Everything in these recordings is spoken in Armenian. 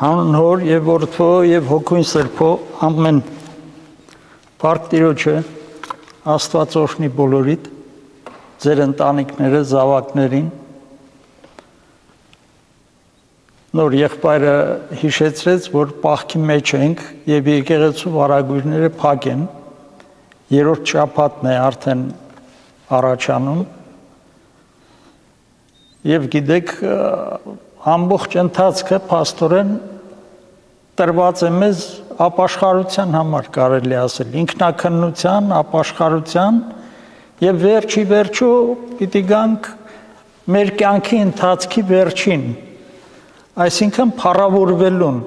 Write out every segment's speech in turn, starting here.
Հանուն Հոր եւ Որդու եւ Հոգուն Սրբո ամեն Փառք Տիրոջը Աստված օրհնի բոլորիդ ձեր ընտանիքները զավակներին նոր եղբայրը հիշեցրեց որ պահքի մեջ ենք եւ եկեղեցու վարագույրները փակ են երրորդ շաբաթն է արդեն առաջանում եւ գիտեք ամբողջ ընթացքը փաստորեն տրված է մեզ ապաշխարության համար կարելի ասել ինքնակնության ապաշխարության եւ վերջի վերջո պիտի գանք մեր կյանքի ընթացքի վերջին այսինքն փառավորվելուն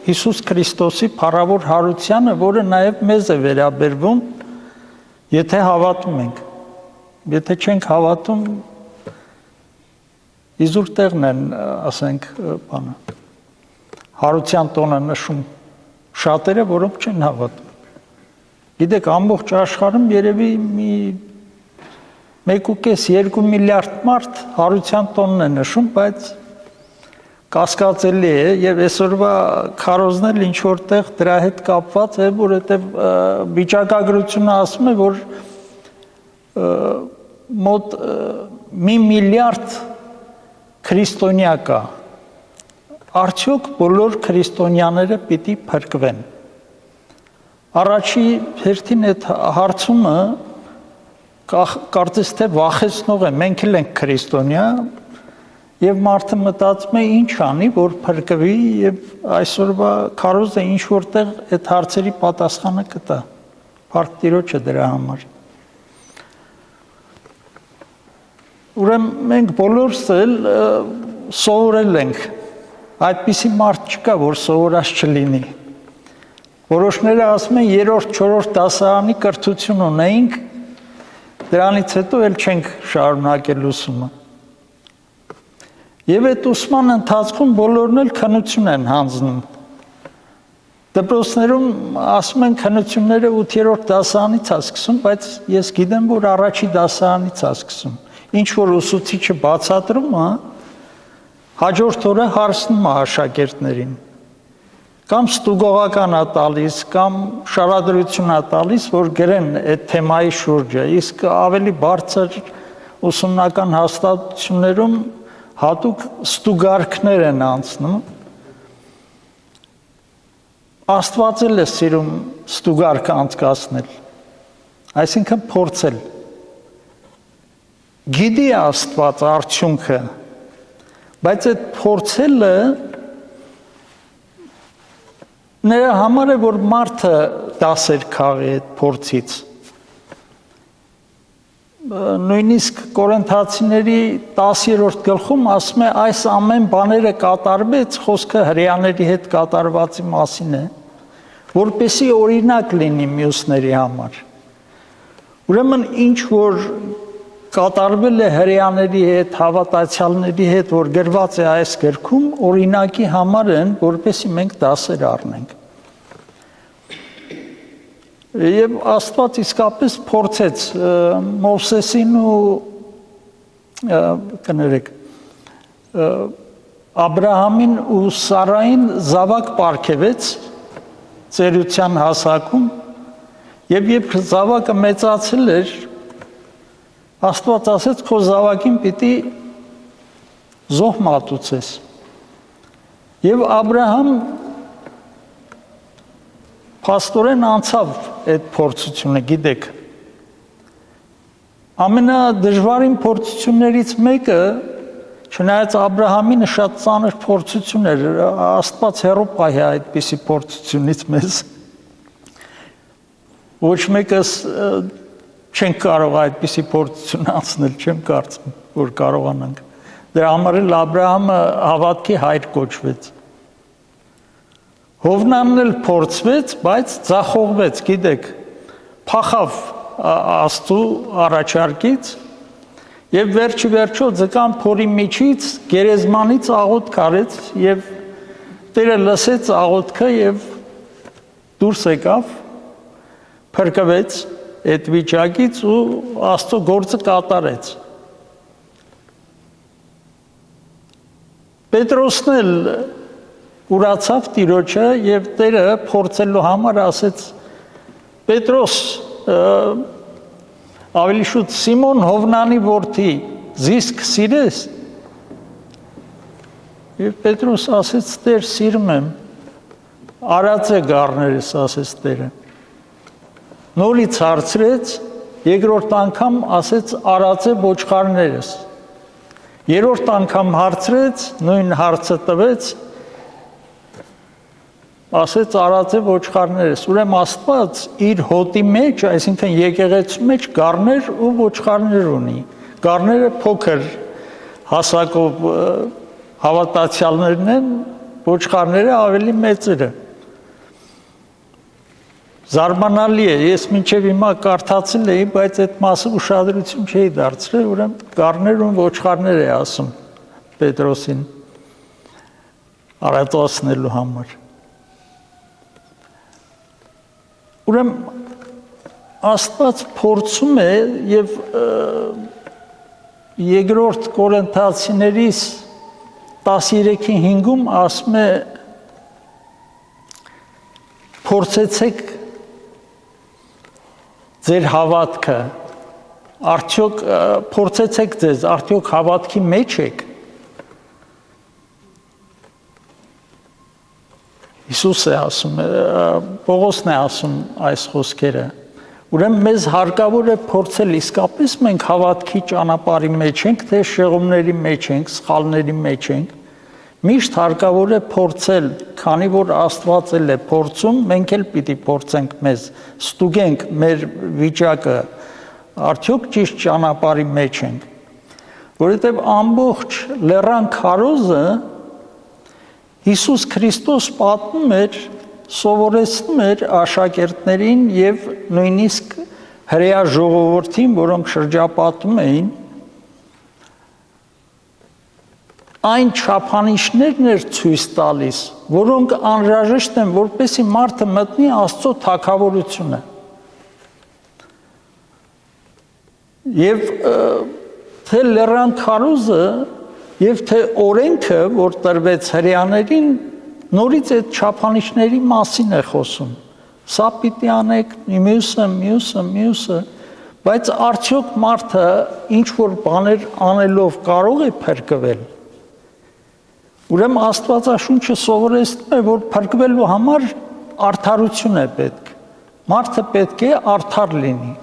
Հիսուս Քրիստոսի փառավոր հարությանը որը նաեւ մեզ է վերաբերվում եթե հավատում ենք եթե չենք հավատում իզուր տեղն են, ասենք, բանը, հարության տոնը նշում շատերը, որոնք չեն հավատում։ Գիտեք, ամբողջ աշխարհում երևի մի 1.5-2 միլիարդ մարդ հարության տոնն է նշում, բայց կասկածելի է եւ այսօրվա քարոզնել ինչ որտեղ դրա հետ կապված է, որովհետեւ վիճակագրությունը ասում է, որ մոտ 1 միլիարդ քրիստոնյա կա արդյոք բոլոր քրիստոնյաները պիտի փրկվեն առաջի հերթին այդ հարցումը կարծես թե վախեցնող է մենք էլ ենք քրիստոնյա եւ մարդը մտածում է ինչ անի որ փրկվի եւ այսօրվա քարոզը ինչ որտեղ այդ հարցերի պատասխանը կտա Փառք Տիրոջը դրա համար Ուրեմն մենք բոլորս էլ սովորել ենք այդպիսի մարդ չկա որ սովորած չլինի որոշները ասում են 3-4 դասարանի կրթություն ունեինք դրանից հետո էլ չենք շարունակել ուսումը եւ այդ ուսման ընթացքում բոլորն էլ քննություն են հանձնում դպրոցներում ասում են քննությունները 8-րդ դասարանից է սկսում բայց ես գիտեմ որ առաջի դասարանից է սկսում ինչ որ ուսուցիչը բացատրում է հաջորդ օրը հարցնում է աշակերտներին կամ ստուգողական է տալիս կամ շարադրություն է տալիս որ գրեն այդ թեմայի շուրջը իսկ ավելի բարձր ուսումնական հաստատություններում հատուկ ստուգարքներ են անցնում Աստված էլ է սիրում ստուգարք անցկացնել այսինքն փորձել Գիտի Աստված արդյունքը բայց այդ փորձելը նրա համար է որ մարդը դասեր քաղի այդ փորձից նույնիսկ Կորինթացիների 10-րդ գլխում ասում է այս ամեն բաները կատարվեց խոսքը հրեաների հետ կատարվածի մասին է որպեսզի օրինակ լինի մյուսների համար ուրեմն ինչ որ կատարվել է հրեաների հետ, հավատացյալների հետ, որ գրված է այս գրքում, օրինակի համար են, որպեսզի մենք դասեր առնենք։ Եվ Աստված իսկապես փորձեց Մովսեսին ու կներեք Աբրահամին ու Սարային զավակ պարգևեց ծերության հասակում եւ երբ զավակը մեծացել էր Աստված ասեց քո զավակին պիտի զոհ մատուցես եւ Աբրահամ փաստորեն անցավ այդ փորձությունը գիտեք ամենադժվարին փորձություններից մեկը չնայած Աբրահամին շատ ծանր փորձություն էր Աստված հեռու պահի այդպիսի փորձությունից մեզ ոչ մեկս չենք կարող այդպիսի փորձություն անցնել, չեմ կարծում, որ կարողանանք։ Դրա համար էլ Աբրահամը հավատքի հայր կոչվեց։ Հովնանն էլ փորձվեց, բայց ձախողվեց, գիտեք, փախավ Աստծու առաջարկից եւ վերջի վերջո ձկան փորի միջից գերեզմանից աղոթք արեց եւ Տերը լսեց աղոթքը եւ դուրս եկավ, փրկվեց այդ վիճակից ու Աստծո գործը կատարեց։ Պետրոսն էլ ուրացավ Տիրոջը եւ Տերը փորձելու համար ասեց. Պետրոս, ավելի շուտ Սիմոն Հովնանի որդի, զիսկ սիրես։ Եվ Պետրոս ասեց. Տեր, սիրում եմ։ Արած է գառներս, ասեց Տերը։ Նորից հարցրեց, երկրորդ անգամ ասեց արած է ոչխարներս։ Երրորդ անգամ հարցրեց, նույն հարցը տվեց, ասեց արած է ոչխարներս։ Ուրեմն Աստված իր հոտի մեջ, այսինքն եկեղեցու մեջ գառներ ու ոչխարներ ունի։ Գառները փոքր հասակով հավատացյալներն են, ոչխարները ավելի մեծերը։ Զարմանալի է, ես մինչև հիմա կարդացել էի, բայց այդ մասը ուշադրություն չէի դարձրել, ուրեմն գառներ ու ոչխարներ է ասում Պետրոսին արածացնելու համար։ Ուրեմն Աստված փորձում է եւ երկրորդ Կորինթացիներիս 13:5-ում ասում է փորձեցեք ձեր հավատքը, արդյոք փորձեցեք ձեզ, արդյոք հավատքի մեջ եք։ Հիսուս է ասում, Պողոսն է ասում այս խոսքերը։ Ուրեմն մեզ հարկավոր է փորձել իսկապես մենք հավատքի ճանապարհի մեջ ենք, թե շեղումների մեջ ենք, սխալների մեջ ենք։ Միշտ հարկավոր է փորձել, քանի որ Աստված էլ է փորձում, մենք էլ պիտի փորձենք մեզ, ստուգենք մեր վիճակը, արդյոք ճիշտ ճանապարհի մեջ ենք։ Որովհետև ամբողջ լեռան քարոզը Հիսուս Քրիստոս պատմում էր, սովորեցնում էր աշակերտներին եւ նույնիսկ հրեա ժողովրդին, որոնք շրջապատում էին, այն չափանիշներն էր ցույց տալիս, որոնք անհրաժեշտ են, որպեսզի մարդը մտնի Աստծո թագավորությունը։ Եվ թե լեռան քարոզը եւ թե օրենքը, որ տրվեց հրեաներին, նորից այդ չափանիշների մասին է խոսում։ Սա պիտի անեք, մյուսը, բայց արդյոք մարդը ինչ որ բաներ անելով կարող է փրկվել։ Ուրեմն Աստվածաշունչը սովորեցնում է, որ փրկվելու համար արդարություն է պետք։ Մարդը պետք է արդար լինի։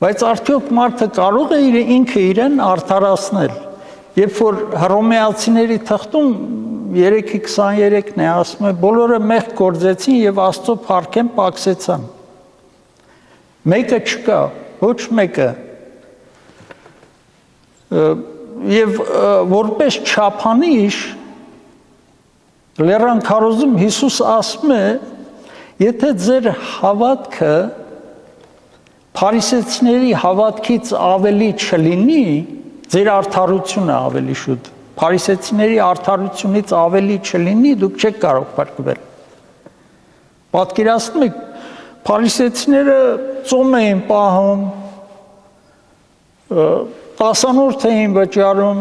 Բայց արդյոք մարդը կարող է ինքը իրեն արդարացնել։ Երբ որ Հռոմեացիների թղթում 3:23-ն է ասում է, բոլորը մեղք գործեցին եւ Աստծո փառքեն պակսեցան։ Մեկը չկա, ոչ մեկը։ Եվ որպես չափանիշ լեռան քարոզում Հիսուս ասում է, եթե ձեր հավատքը փարիսեցիների հավատքից ավելի չլինի, ձեր արդարությունը ավելի շուտ, փարիսեցիների արդարությունից ավելի չլինի, դուք չեք կարող փրկվել։ Պատկերացնում եք, փարիսեցիները ծոմ էին պահում, տասանորդ էին վճարում,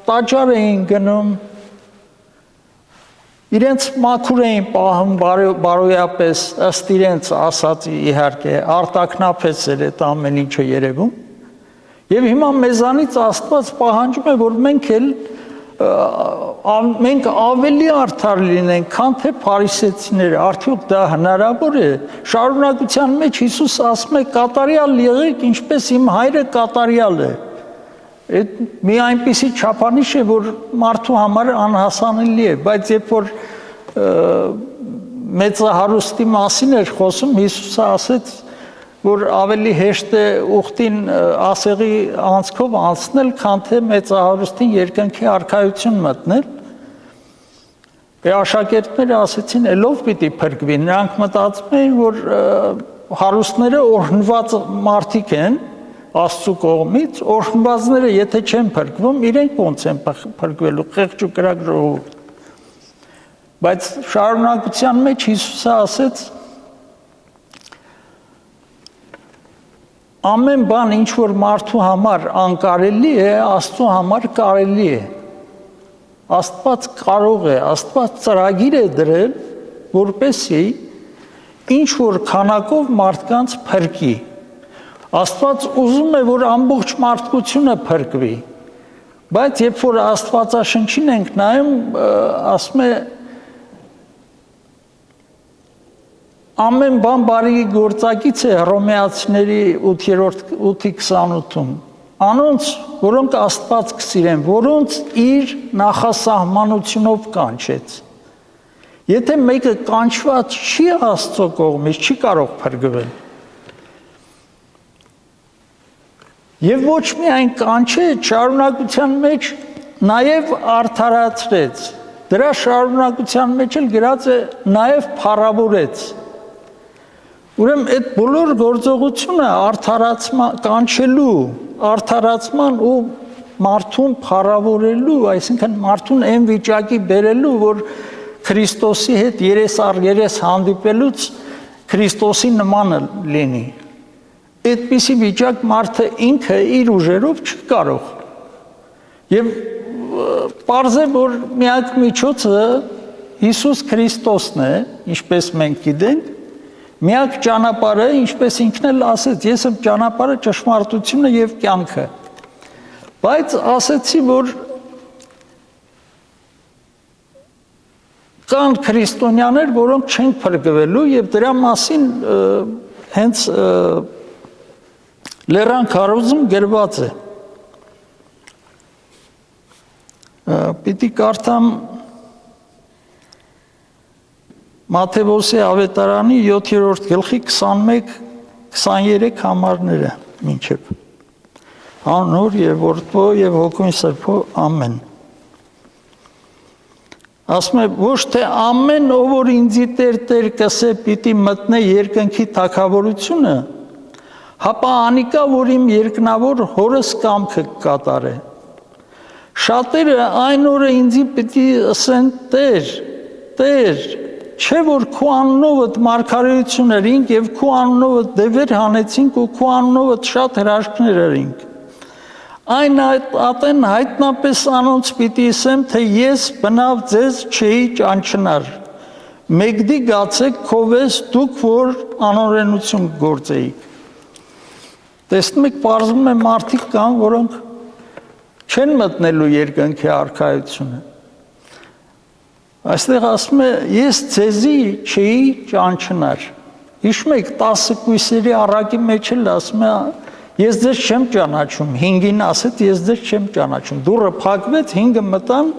տաճար էին գնում, իրենց մաքուր էին պահում բարոյապես, ըստ իրենց ասածի իհարկե, արտակնափեց էր այդ ամեն ինչը երևում, եւ հիմա մեզանից Աստված պահանջում է, որ մենք ավելի արդար լինենք, քան թե փարիսեցիները, արդյոք դա հնարավոր է։ Շարունակության մեջ Հիսուս ասում է, կատարյալ եղեք, ինչպես իմ հայրը կատարյալ է։ Այդ մի այնպիսի չափանիշ է, որ մարդու համար անհասանելի է, բայց երբ որ մեծահարուստի մասին էր խոսում, Հիսուսը ասեց, որ ավելի հեշտ է ուխտին ասեղի անցքով անցնել, քան թե մեծահարուստին երկնքի արքայություն մտնել։ Աշակերտները ասեցին, «Էլով պիտի փրկվի»։ Նրանք մտածում էին, որ հարուստները օրհնված մարդիկ են Աստծո կողմից, օրհնվածները եթե չեն փրկվում, իրենք ոնց են փրկվելու, խեղճ ու կրակ ժողովուրդ։ Բայց շարունակության մեջ Հիսուսը ասեց, ամեն բան, ինչ որ մարդու համար անկարելի է, Աստծո համար կարելի է։ Աստված կարող է, Աստված ծրագիր է դրել, որպեսզի ինչ որ քանակով մարդկանց փրկի։ Աստված ուզում է, որ ամբողջ մարդկությունը փրկվի։ Բայց երբ որ Աստվածաշնչին ենք նայում, ասում է ամեն բան բարի գործակից է Հռոմեացիների 8:28-ում։ Անոնց, որոնք Աստված կսիրեն, որոնց իր նախասահմանությունով կանչեց։ Եթե մեկը կանչված չի Աստծո կողմից, չի կարող փրկվել։ Եվ ոչ միայն կանչեց, շարունակության մեջ նաև արդարացրեց։ Դրա շարունակության մեջ էլ գրած է նաև փառավորեց։ Ուրեմն այդ բոլոր գործողությունը արդարացման, կանչելու, արդարացման ու մարդուն փառավորելու, այսինքն մարդուն այն վիճակի բերելու, որ Քրիստոսի հետ երես առ երես հանդիպելուց Քրիստոսի նմանը լինի։ Այդպիսի վիճակ մարդը ինքը իր ուժերով չի կարող։ Եվ պարզ է, որ միակ միջոցը Հիսուս Քրիստոսն է, ինչպես մենք գիտենք, միակ ճանապարհը, ինչպես ինքն էլ ասեց, ես եմ ճանապարհը, ճշմարտությունը եւ կյանքը։ Բայց ասեցի, որ կան քրիստոնյաներ, որոնք չեն փրկվելու եւ դրա մասին հենց Լեռան քարոզում գրված է։ Պիտի կարդամ Մատթեոսի ավետարանի 7-րդ գլխի 21-23 համարները մինչև Անոր եւ Որդու եւ Հոգուն Սրբո ամեն։ Ասում է ոչ թե ամեն ով որ ինձի Տեր կսե պիտի մտնե երկնքի թագավորությունը, հապա անիկա որ իմ երկնավոր հորս կամքը կկատարե։ Շատերը այն օրը ինձի պիտի ասեն Տեր, չէ որ քո անունովդ մարգարեություն երինք եւ քո անունովդ դևեր հանեցինք ու քո անունովդ շատ հրաշքներ երինք։ Այն ատեն հայտնապես անոնց պիտի ասեմ, թե ես բնավ ձեզ չէի ճանչնար։ Մեկդի գացեք քովես դուք որ անօրենություն գործեիք։ Տեսնում եք, պարզվում է մարդիկ կան, որոնք չեն մտնելու երկնքի արքայությունը։ Այստեղ ասում է, ես ձեզի չէի ճանչնար։ Հիշում եք 10 կույսերի առակի մեջ էլ ասում է, ես ձեզ չեմ ճանաչում, 5-ին ասեց, ես ձեզ չեմ ճանաչում։ Դուռը փակվեց, 5-ը մտան,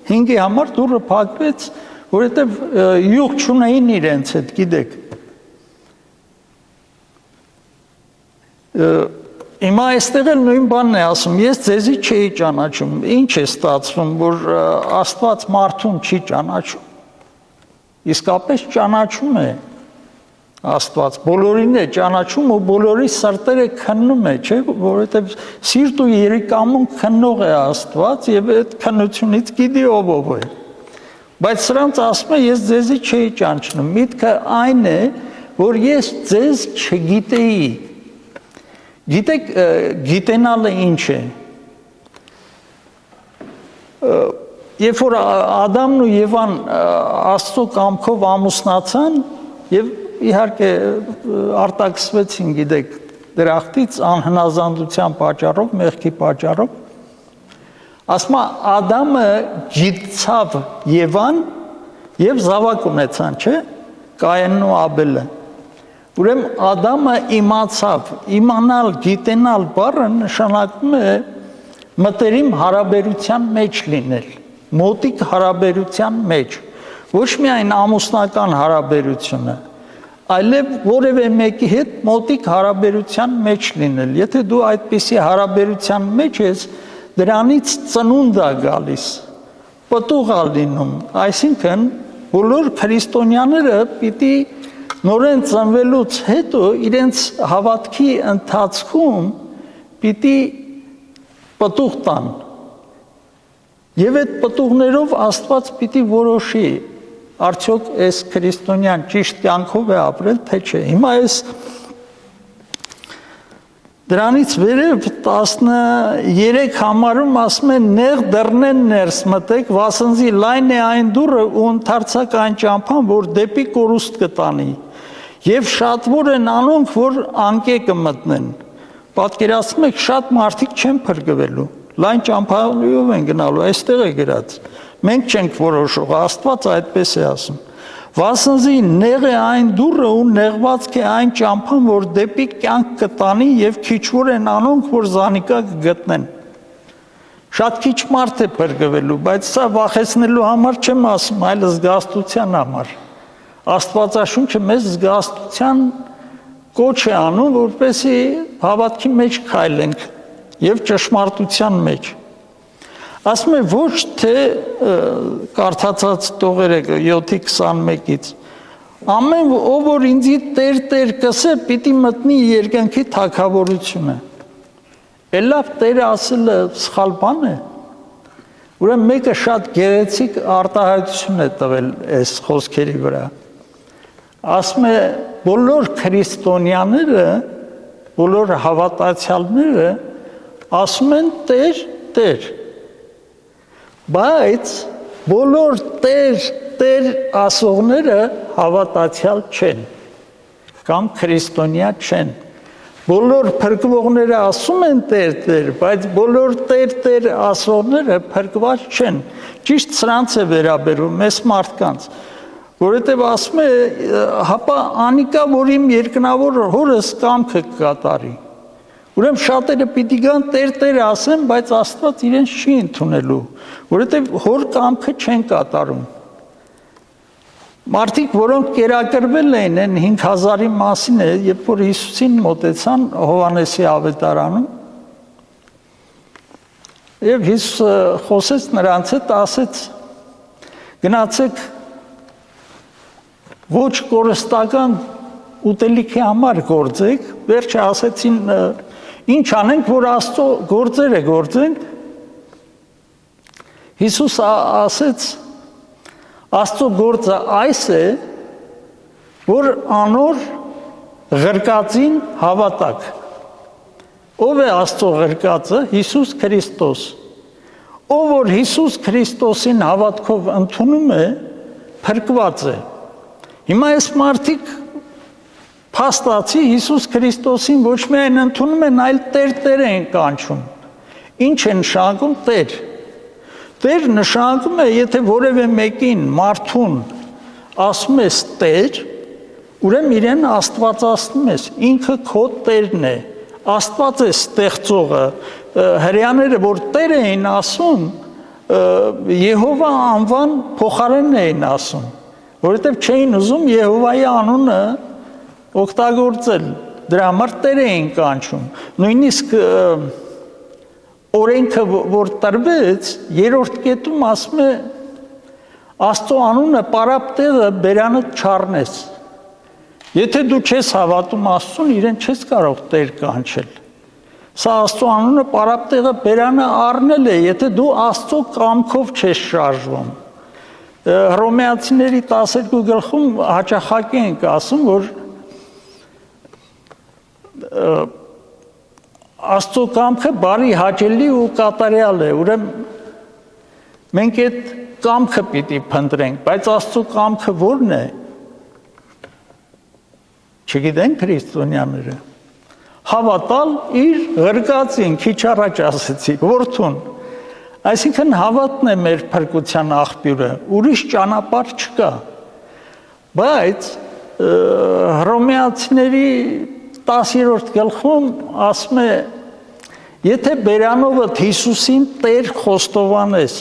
5-ի համար դուռը փակվեց, որովհետև յուղ չունեին իրենց հետ, գիտեք։ Հիմա այստեղ էլ նույն բանն է ասում, ես ձեզի չէի ճանաչում, ինչ է ստացվում, որ Աստված մարդուն չի ճանաչում, իսկապես ճանաչում է Աստված, բոլորին է ճանաչում ու բոլորի սրտերը քննում է, չէ, որովհետև սիրտ ու երիկամուն քննող է Աստված եւ այդ քննությունից գիտի ով է, բայց սրանց ասում է, ես ձեզի չէի ճանաչում, միտքը այն է, որ ես ձեզ չգիտեի։ Գիտեք, գիտենալը ինչ է։ Երբ որ Ադամն ու Եվան Աստծո կամքով ամուսնացան եւ իհարկե արտաքսվեցին, գիտեք, դրախտից անհնազանդության պատճառով, մեղքի պատճառով, ասում է Ադամը գիտցավ Եվան եւ զավակ ունեցան, չէ՞, Կայենն ու Աբելը։ Ուրեմն Ադամը իմացավ, իմանալ, գիտենալ բառը նշանակում է մտերիմ հարաբերության մեջ լինել, մոտիկ հարաբերության մեջ, ոչ միայն ամուսնական հարաբերությունը, այլև որևէ մեկի հետ մոտիկ հարաբերության մեջ լինել։ Եթե դու այդպիսի հարաբերության մեջ ես, դրանից ծնունդ է գալիս, պտուղ է լինում, այսինքն բոլոր քրիստոնյաները պիտի նորեն ծնվելուց հետո իրենց հավատքի ընթացքում պիտի պտուղ տան։ Եվ այդ պտուղներով Աստված պիտի որոշի, արդյոք այս քրիստոնյան ճիշտ կյանքով է ապրել, թե չէ։ Հիմա այս Դրանից վերև 13 համարում ասում են նեղ դռնեն ներս մտեք, վասնզի լայն է այն դուռը ու ընդարձակ այն ճամփան, որ դեպի կորուստ կտանի, եւ շատվոր են անոնք, որ անկե կմտնեն։ Պատկերացնում եք, շատ մարդիկ չեն փրկվելու, լայն ճամփայով են գնալու, այստեղ է գրած։ Մենք չենք որոշող, Աստված այդպես է ասում։ Վասնզի նեղ է այն դուռը ու նեղվածք է այն ճամփան, որ դեպի կյանք կտանի եւ քիչվոր են անոնք, որ զանիկա կգտնեն։ Շատ քիչ մարդ է փրկվելու, բայց սա վախեցնելու համար չեմ ասում, այլ զգաստության համար։ Աստվածաշունչը մեզ զգաստության կոչ է անում, որպեսզի հավատքի մեջ քայլենք եւ ճշմարտության մեջ։ Ասում է ոչ թե կարդացած տողերը 7:21-ից ամեն ով որ ինձի Տեր կսե պիտի մտնի երկնքի թագավորությունը։ Լավ Տերը ասելը սխալ բան է։ Ուրեմն մեկը շատ գեղեցիկ արտահայտություն է տվել այս խոսքերի վրա։ Ասում է բոլոր քրիստոնյաները, բոլոր հավատացյալները ասում են Տեր Բայց բոլոր Տեր ասողները հավատացյալ չեն կամ քրիստոնյա չեն։ Բոլոր փրկվողները ասում են Տեր, բայց բոլոր Տեր ասողները փրկված չեն։ Ճիշտ սրանց է վերաբերում մեզ մարդկանց, որովհետև ասում է, հապա անիկա, որ իմ երկնավոր հորս կամքը կկատարի։ Ուրեմն շատերը պիտի գան Տեր ասեն, բայց Աստված իրենց չի ընդունելու, որովհետև հոր կամքը չեն կատարում։ Մարդիկ, որոնք կերակրվել էին այն 5000-ի մասին է, երբ որ Հիսուսին մոտեցան Հովհաննեսի ավետարանում, եւ Հիսուսը խոսեց նրանց հետ, ասեց. գնացեք ոչ կորստական ուտելիքի համար գործեք, վերջը ասեցին ինչ անենք, որ Աստծո գործերը գործենք։ Հիսուս ասեց Աստծո գործը այս է, որ անոր ղրկածին հավատակ։ Ով է Աստծո ղրկածը? Հիսուս Քրիստոս։ Ով որ Հիսուս Քրիստոսին հավատքով ընդունում է, փրկված է։ Հիմա այս մարդիկ փաստացի Հիսուս Քրիստոսին ոչ միայն ընդունում են, այլ Տեր են կանչում։ Ինչ է նշանակում Տեր։ Տեր նշանակում է, եթե որևէ մեկին մարդուն ասում ես Տեր, ուրեմն իրեն աստվածացնում ես, ինքը քո Տերն է, Աստված է ստեղծողը։ Հրեաները, որ Տեր էին ասում, Եհովա անվան փոխարեն էին ասում, որովհետև չէին ուզում Եհովայի անունը օգտագործել, դրա համար Տեր էին կանչում։ Նույնիսկ օրենքը, որ տրվեց, 3-րդ կետում ասում է Աստծո անունը պարապ տեղը բերանը չառնես։ Եթե դու չես հավատում Աստծուն, իրեն չես կարող Տեր կանչել։ Սա Աստծո անունը պարապ տեղը բերանը առնել է, եթե դու Աստծո կամքով չես շարժվում։ Հռոմեացիների 12 գլխում հաճախակի ենք ասում, որ Աստծո կամքը բարի, հաճելի ու կատարյալ է, ուրեմն մենք այդ կամքը պիտի փնտրենք, բայց Աստծո կամքը ո՞րն է։ Չգիտեն քրիստոնյաները։ Հավատալ իր ղրկածին, քիչ առաջ ասեցի, որդուն։ Այսինքն հավատն է մեր փրկության աղբյուրը, ուրիշ ճանապարհ չկա։ Բայց հռոմեացիների 10-րդ գլխում ասում է, եթե բերանովդ Հիսուսին Տեր խոստովանես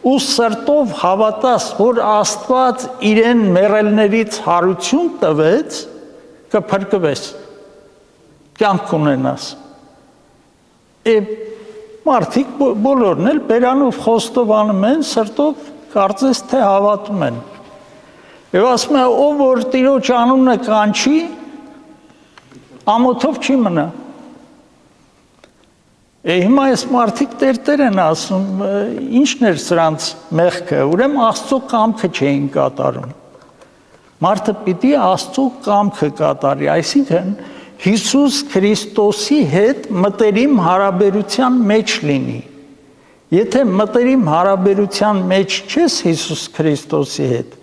ու սրտով հավատաս, որ Աստված իրեն մեռելներից հարություն տվեց, կփրկվես, կյանք ունենաս։ Մարդիկ բոլորն էլ բերանով խոստովանում են, սրտով կարծես թե հավատում են։ Եվ ասում է, ով որ Տիրոջ անունը կանչի, ամոթով չի մնա։ Հիմա այս մարդիկ Տեր են ասում, ինչն էր սրանց մեղքը, ուրեմն Աստծո կամքը չէին կատարում։ Մարդը պիտի Աստծո կամքը կատարի, այսինքն Հիսուս Քրիստոսի հետ մտերիմ հարաբերության մեջ լինի։ Եթե մտերիմ հարաբերության մեջ չես Հիսուս Քրիստոսի հետ,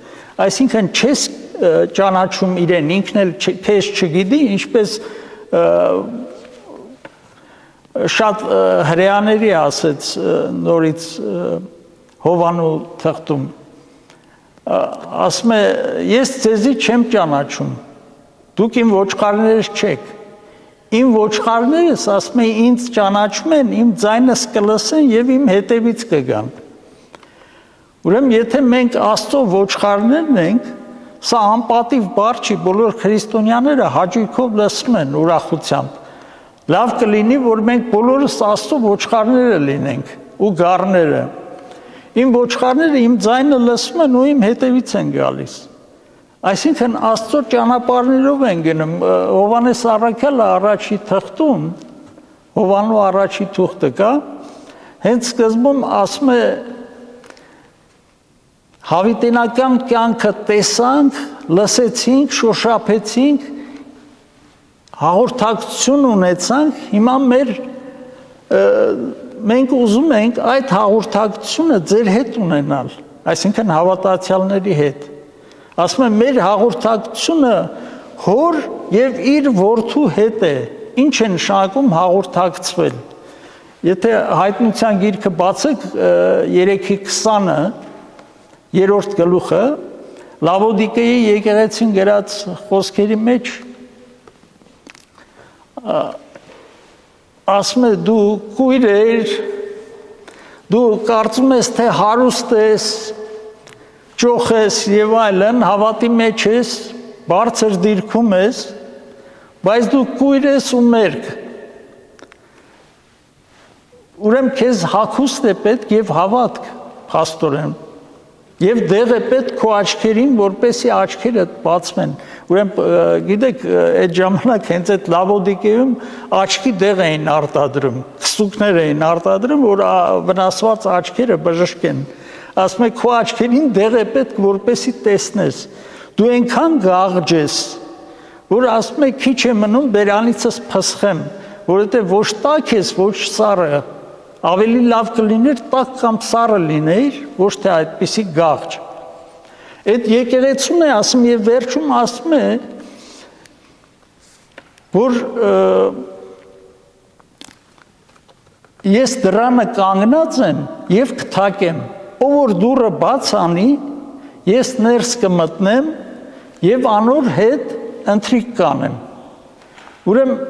այսինքն չես ճանաչում իրեն, ինքն էլ քեզ չգիտի, ինչպես շատ հրեաների ասեց նորից Հովանու թղթում, ասում է, ես ձեզի չեմ ճանաչում, դուք իմ ոչխարներս չեք, իմ ոչխարներս, ասում է, ինձ ճանաչում են, իմ ձայնս կլսեն և իմ հետևից կգան։ Ուրեմն, եթե մենք Աստծո ոչխարներն ենք, սա անպատիվ բառ չի, բոլոր քրիստոնյաները հաճույքով լսում են ուրախությամբ։ Լավ կլինի, որ մենք բոլորս Աստծո ոչխարները լինենք ու գառները։ Իմ ոչխարները իմ ձայնը լսում են ու իմ հետևից են գալիս։ Այսինքն Աստծո ճանապարհներով են գնում։ Հովհաննես առաքյալը առաջի թղթում, Հովանու առաջի թուղթը կա, հենց սկզբում ասում է հավիտենական կյանքը տեսանք, լսեցինք, շոշափեցինք, հաղորդակցություն ունեցանք, հիմա մենք ուզում ենք այդ հաղորդակցությունը ձեր հետ ունենալ, այսինքն հավատացյալների հետ։ Ասում եմ, մեր հաղորդակցությունը հոր և իր որդու հետ է, ինչ է նշանակում հաղորդակցվել։ Եթե հայտնության գիրքը բացեք 3:20-ը, 3-րդ գլուխը, Լավոդիկեի եկեղեցին գրած խոսքերի մեջ ասում է, դու կույր ես, դու կարծում ես, թե հարուստ ես, ճոխ ես և այլն, հավատի մեջ ես, բարձր դիրքում ես, բայց դու կույր ես ու մերկ։ Ուրեմն քեզ հագուստ է պետք և հավատք, փաստորեն, և դեղ է պետք քո աչքերին, որպեսզի աչքերդ բացվեն։ Ուրեմն գիտեք, այդ ժամանակ հենց այդ Լավոդիկեում աչքի դեղ էին արտադրում, քսուկներ էին արտադրում, որ վնասված աչքերը բժշկեն։ Ասում է, քո աչքերին դեղ է պետք, որպեսզի տեսնես։ Դու այնքան գաղջ ես, որ ասում է, քիչ է մնում բերանիցս փսխեմ, որովհետև ոչ տաք ես, ոչ սառը, ավելի լավ կլիներ տաք կամ սառը լինեիր, ոչ թե այդպիսի գաղջ։ Այդ եկեղեցուն է ասում և վերջում ասում է, որ ես դրանը կանգնած եմ և կթակեմ, ով որ դուռը բաց անի, ես ներս կմտնեմ և անոր հետ ընթրիք կանեմ։ Ուրեմն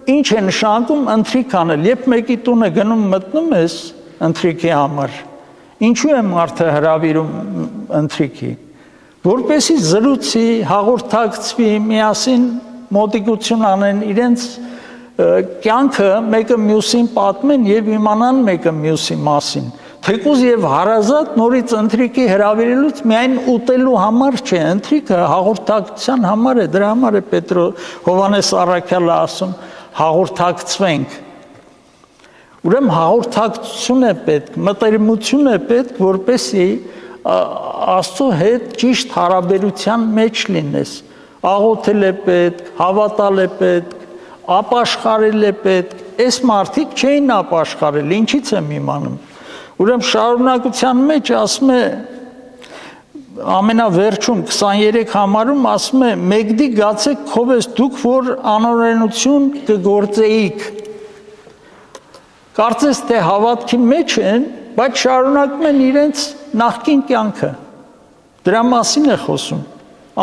ինչ է նշանակում ընթրիք անել, երբ մեկի տունը գնում մտնում ես ընթրիքի համար, ինչու է մարդը հրավիրում ընթրիքի, որպեսզի զրուցի, հաղորդակցվի, միասին մոտիկություն անեն, իրենց կյանքը մեկը մյուսին պատմեն և իմանան մեկը մյուսի մասին։ Թեկուզ և հարազատ նորից ընթրիքի հրավիրելուց միայն ուտելու համար չէ, ընթրիքը հաղորդակցության համար է, դրա համար է Հովհաննես առաքյալը ասում, հաղորդակցվենք։ Ուրեմն հաղորդակցություն է պետք, մտերմություն է պետք, որպեսզի Աստծո հետ ճիշտ հարաբերության մեջ լինես։ Աղոթել է պետք, հավատալ է պետք, ապաշխարել է պետք։ Այս մարդիկ չէին ապաշխարել, ինչից եմ իմանում։ Ուրեմն շարունակության մեջ ասում է, ամենավերջում 23 համարում ասում է, մեկդի գացեք քովես դուք, որ անօրենություն կգործեիք։ Կարծես թե հավատքի մեջ են, բայց շարունակում են իրենց նախկին կյանքը։ Դրա մասին է խոսում։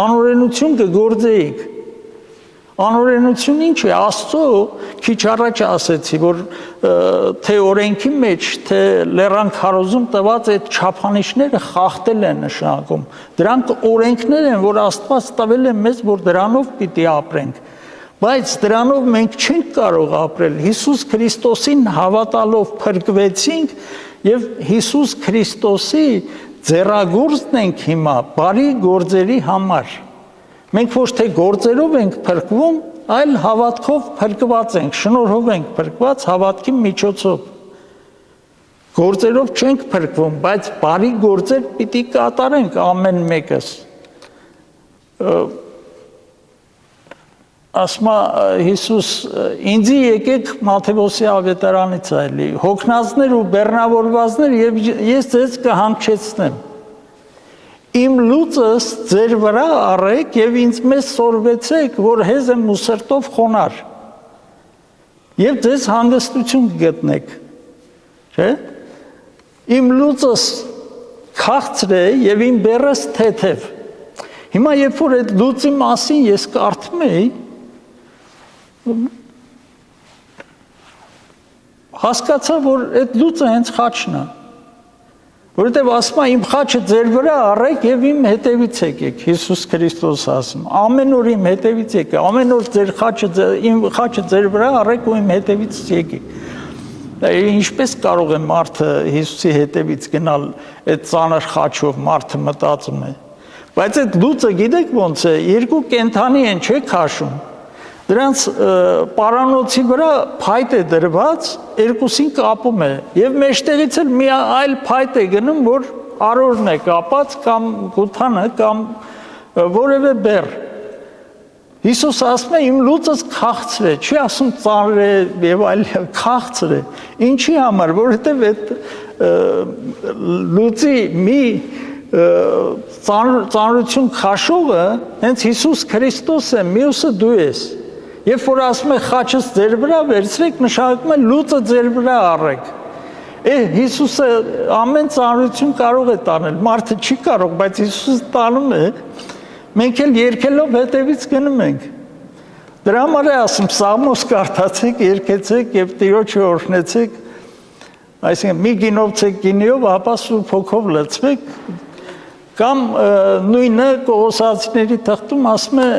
Անօրենություն կգործեիք։ Անօրենություն ինչ է, Աստծո քիչ առաջ ասեցի, որ թե օրենքի մեջ, թե լեռան քարոզում տված այդ չափանիշները խախտել են նշանակում։ Դրանք օրենքներ են, որ Աստված տվել է մեզ, որ դրանով պիտի ապրենք։ Բայց դրանով մենք չենք կարող ապրել։ Հիսուս Քրիստոսին հավատալով փրկվեցինք և Հիսուս Քրիստոսի ձեռագործն ենք հիմա բարի գործերի համար։ Մենք ոչ թե գործերով ենք փրկվում, այլ հավատքով փրկված ենք, շնորհով ենք փրկված հավատքի միջոցով։ Գործերով չենք փրկվում, բայց բարի գործեր պիտի կատարենք ամեն մեկս։ ասма Հիսուս ինձի եկեք Մատթեոսի ավետարանից այլի հոգնածներ ու բեռնավորվածներ եւ ես ձեզ կհանգչեցնեմ իմ լուծս ձեր վրա առեք եւ ինձ մեզ սորվեցեք որ հեզ եմ ու սրտով խոնար եւ ձեզ հանգստություն կգտնեք չէ իմ լուծս քաղցր է եւ իմ բեռս թեթև հիմա երբ որ այդ լուծի մասին ես կարդում էի հասկացա որ այդ լուծը հենց խաչն է որովհետև ասում է իմ խաչը ձեր վրա առեք եւ իմ հետևից եկեք Հիսուս Քրիստոս ասում ամեն օր իմ հետևից եկեք ամեն օր ձեր խաչը իմ խաչը ձեր վրա առեք ու իմ հետևից եկեք ինչպես կարող է մարդը Հիսուսի հետևից գնալ այդ ծանր խաչով մարդը մտածում է բայց այդ լուծը գիտեք ոնց է երկու կենթանի են չէ քաշում դրանց պարանոցի վրա փայտ է դրված երկուսին կապում է եւ մեջտեղից էլ մի այլ փայտ է գնում որ արորն է կապած կամ գութանը կամ որևէ բեռ Հիսուս ասում է իմ լուծս քաղցր է չի ասում ծանր է եւ այլ քաղցր է ինչի համար որովհետեւ այդ լուծի մի ծանրություն քաշողը հենց Հիսուս Քրիստոս է մյուսը դու ես Երբ որ ասում է խաչս ձեր վրա վերցրեք, նշանակում է լուծը ձեր վրա առեք։ Հիսուսը ամեն ծանրություն կարող է տանել, մարդը չի կարող, բայց Հիսուսը տանում է, մենք էլ երգելով հետևից գնում ենք։ Դրա համար է ասում Սաղմոս կարդացեք, երգեցեք եւ Տիրոջը օրհնեցեք, այսինքն մի գինովցեք գինիով, ապա Սուրբ Հոգով լցվեք, կամ նույնը Կողոսացիների թղթում ասում է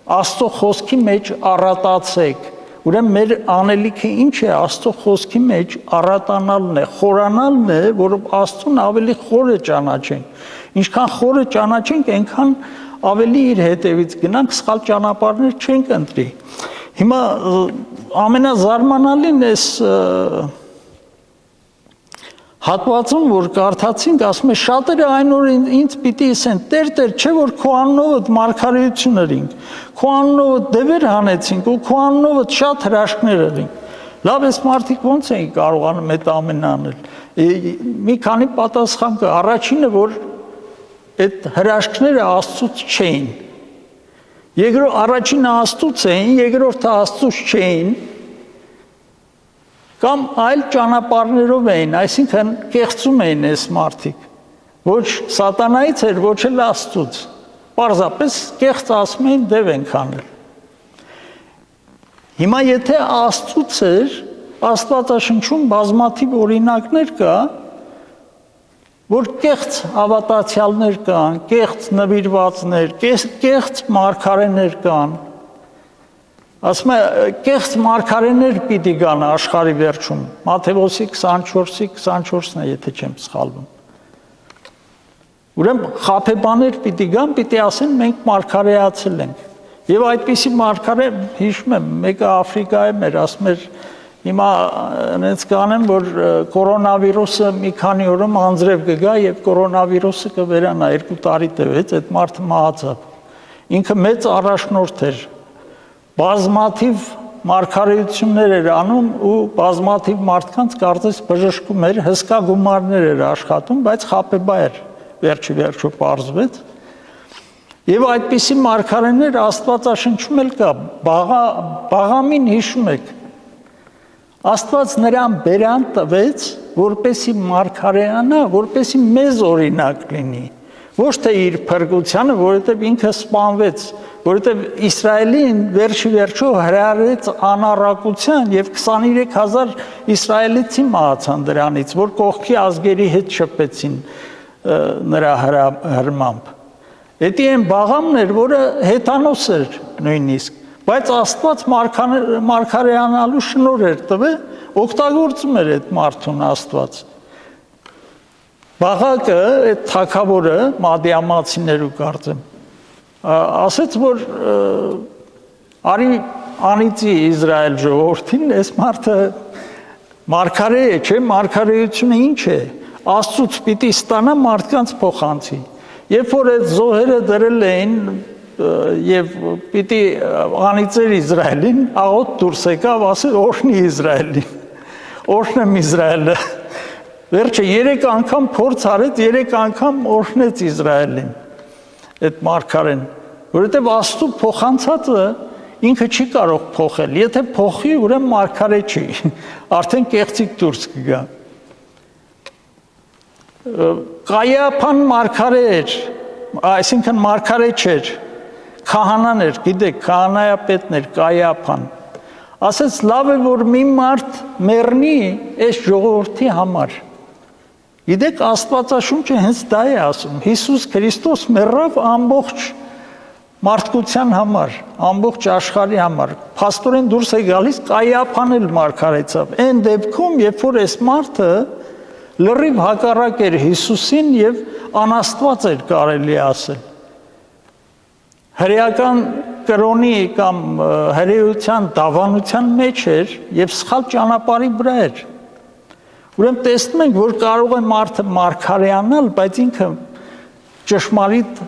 Աստծո խոսքի մեջ առատացեք։ Ուրեմն մեր անելիքը ինչ է Աստծո խոսքի մեջ առատանալն է, խորանալն է, որով Աստծուն ավելի խորը ճանաչենք։ Ինչքան խորը ճանաչենք, այնքան ավելի իր հետևից գնանք, սխալ ճանապարհներ չենք ընտրի։ Հիմա ամենազարմանալին էս հատվածում, որ կարդացինք, ասում է շատերը այն օր ինձ պիտի ասեն, Տեր, չէ որ քո անունով մարգարեություն ըրինք, քո անունով դևեր հանեցինք ու քո անունով շատ հրաշքներ ըրինք։ Լավ, այս մարդիկ ո՞նց էին կարողանում այդ ամենը անել։ Մի քանի պատասխան կա։ Առաջինը, որ այդ հրաշքները Աստծուց չէին։ Երկրորդ առաջինը Աստծուց էին, երկրորդը Աստծուց չէին։ Կամ այլ ճանապարհներով էին, այսինքն կեղծում էին այս մարդիկ։ Ոչ սատանայից էր, ոչ էլ Աստծուց։ Պարզապես կեղծ ասում էին դև ենք անել։ Հիմա եթե Աստծուց էր, Աստվածաշնչում բազմաթիվ օրինակներ կա, որ կեղծ հավատացյալներ կան, կեղծ նվիրվածներ, կեղծ մարգարեներ կան։ Ասում է կեղծ մարգարեներ պիտի գան աշխարհի վերջում Մատթեոսի 24-ի 24-ն է եթե չեմ սխալվում Ուրեմն խաբեբաներ պիտի գան պիտի ասեն մենք մարգարեացել ենք եւ այդպիսի մարգարե հիշում եմ մեկը Աֆրիկայում էր ասում էր հիմա այնց կանեմ որ կորոնավիրուսը մի քանի օրում անձրև կգա եւ կորոնավիրուսը կվերանա 2 տարի տևեց այդ մարդը մահացավ ինքը մեծ առաջնորդ էր բազմաթիվ մարգարեություններ էր անում ու բազմաթիվ մարդկանց կարծես բժշկում էր, հսկա գումարներ էր աշխատում, բայց խաբեբա էր, վերջի պարզվեց։ Եվ այդպիսի մարգարեներ Աստվածաշնչում էլ կա, Բաղամին հիշում եք։ Աստված նրան բերան տվեց, որպեսի մարգարեանա, որպեսի մեզ օրինակ լինի։ Ոչ թե իր փրկությանը, որովհետև ինքը սպանվեց, որովհետև Իսրայելին վերջո հրավիրեց անառակության եւ 23000 իսրայելցի մահացան դրանից, որ կողքի ազգերի հետ շփվեցին նրա հրմամբ։ Դա այն բաղամն էր, որը հեթանոս էր նույնիսկ, բայց Աստված մարգարեանալու շնորհ էր տվել, օգտագործում էր այդ մարդուն Աստված։ Բաղակը, այդ թագավորը, մադիամացիներու կարծեմ, ասեց, որ արի անիծի Իսրայել ժողովրդին, այս մարդը մարգարե է, չէ, մարգարեությունը ինչ է, Աստծուց պիտի ստանա մարդկանց փոխանցի։ Երբ որ այդ զոհերը դրել էին եւ պիտի անիծեր Իսրայելին, աղոտ դուրս եկավ, ասել օրհնի Իսրայելին։ Օրհնեմ Իսրայելը։ Վերջը 3 անգամ փորձ արեց, 3 անգամ օրհնեց Իսրայելին։ Այդ մարգարեն, որովհետեւ Աստծո փոխանցածը ինքը չի կարող փոխել։ Եթե փոխի, ուրեմն մարգարե չի։ Արդեն կեղծիկ դուրս կգա։ Կայապան մարգարե էր, այսինքն մարգարե չէր, քահանան էր, գիտեք, քահանայապետն էր, Կայապան։ Ասեց լավ է որ մի մարդ մեռնի այս ժողովրդի համար։ Գիտեք, Աստվածաշունչը հենց դա է ասում։ Հիսուս Քրիստոս մեռավ ամբողջ մարդկության համար, ամբողջ աշխարհի համար։ Փաստորեն դուրս է գալիս Կայապան էլ մարգարեցավ։ Այն դեպքում, երբ որ այս մարդը լրիվ հակառակ էր Հիսուսին եւ անաստված էր կարելի ասել։ Հրեական կրոնի կամ հրեության դավանության մեջ էր եւ սխալ ճանապարհի վրա էր։ Ուրեմն տեսնում ենք, որ կարող է մարդը մարգարեանալ, բայց ինքը ճշմարիտ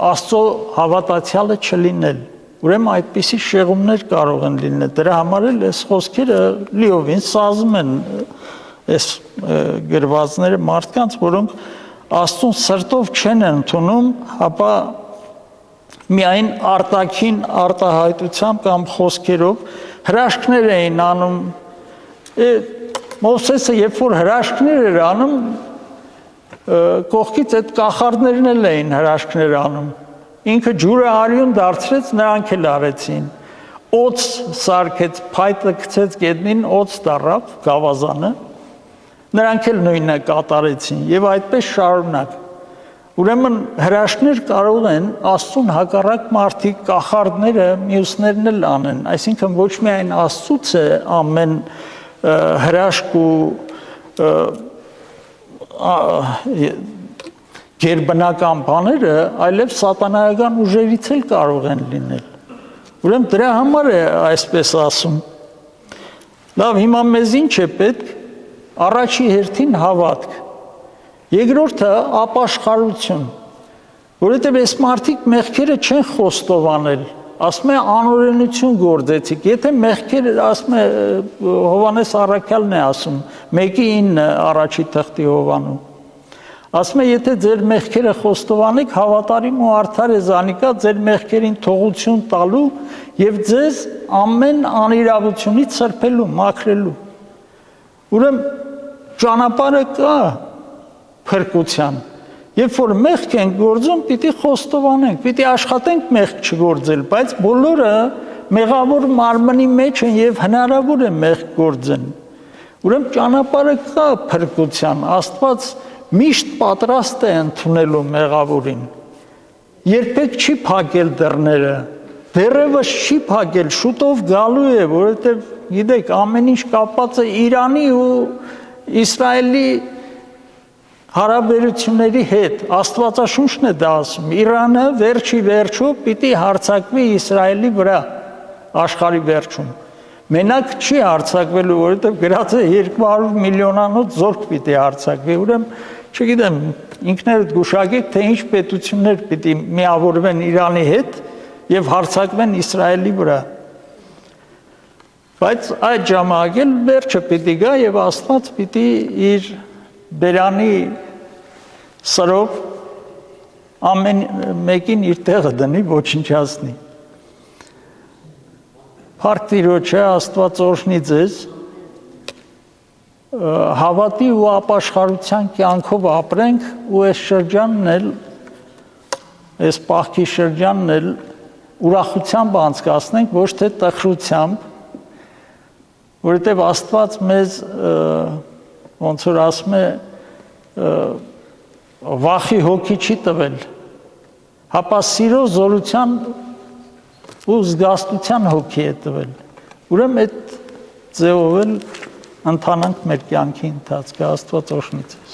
Աստծո հավատացյալը չլինել։ Ուրեմն այդպիսի շեղումներ կարող են լինել։ Դրա համար էլ այս խոսքերը լիովին սազում են այս գրվածները մարդկանց, որոնք Աստծուն սրտով չեն ընդունում, ապա միայն արտաքին արտահայտությամբ կամ խոսքերով հրաշքներ էին անում։ Մովսեսը երբ որ հրաշքներ էր անում, կողքից այդ կախարդներն էլ էին հրաշքներ անում։ Ինքը ջուրը արյուն դարձրեց, նրանք էլ արեցին։ Օծ սարքեց, փայտը գցեց գետնին, օծ դառավ գավազանը։ Նրանք էլ նույնը կատարեցին եւ այդպես շարունակ։ Ուրեմն հրաշքներ կարող են Աստծուն հակառակ մարդիկ, կախարդները, մյուսներն էլ անեն, այսինքն ոչ միայն Աստծուց է ամեն հրաշք ու գերբնական բաները, այլև սատանայական ուժերից էլ կարող են լինել։ Ուրեմն դրա համար է այսպես ասում։ Լավ, հիմա մեզ ինչ է պետք։ Առաջի հերթին հավատք, երկրորդը ապաշխարություն, որովհետև այս մարդիկ մեղքերը չեն խոստովանել, ասում է անօրենություն գործեցիք, եթե մեղքերը, ասում է Հովհաննես առաքյալն է ասում, 1:9 առաջի թղթի Հովանու, ասում է եթե ձեր մեղքերը խոստովանեք, հավատարիմ ու արդար է զանիկա ձեր մեղքերին թողություն տալու եւ ձեզ ամեն անիրավությունից սրբելու, մաքրելու։ Ուրեմն ճանապարհը կա փրկության։ Երբ որ մեղք ենք գործում, պիտի խոստովանենք, պիտի աշխատենք մեղք չգործել, բայց բոլորը մեղավոր մարմնի մեջ են եւ հնարավոր է մեղք գործեն։ Ուրեմն ճանապարհը կա փրկության, Աստված միշտ պատրաստ է ընդունելու մեղավորին։ Երբեք չի փակել դռները, դեռևս չի փակել, շուտով գալու է, որովհետեւ գիտեք, ամեն ինչ կապված է Իրանի ու Իսրայելի հարաբերությունների հետ, Աստվածաշունչն է դա ասում, Իրանը վերջի վերջո պիտի հարձակվի Իսրայելի վրա, աշխարհի վերջում։ Մենակ չի հարձակվելու, որովհետև գրած է 200 միլիոնանոց զորք պիտի հարձակվի, ուրեմն չգիտեմ, ինքներդ գուշակեք, թե ինչ պետություններ պիտի միավորվեն Իրանի հետ եւ հարձակվեն Իսրայելի վրա։ Բայց այդ ժամանակ էլ վերջը պիտի գա եւ Աստված պիտի իր բերանի սրով ամեն մեկին իր տեղը դնի, ոչնչացնի։ Փառք Տիրոջը, Աստված օրհնի ձեզ, հավատի ու ապաշխարության կյանքով ապրենք ու այս շրջանն էլ, այս պահքի շրջանն էլ ուրախությամբ անցկացնենք, ոչ թե տխրությամբ, որովհետև Աստված մեզ ոնց որ ասում է վախի հոգի չի տվել, հապա սիրո, զորության ու զգաստության հոգի է տվել։ Ուրեմն այդ ձևով էլ ընթանանք մեր կյանքի ընթացքը, Աստված օրհնի ձեզ։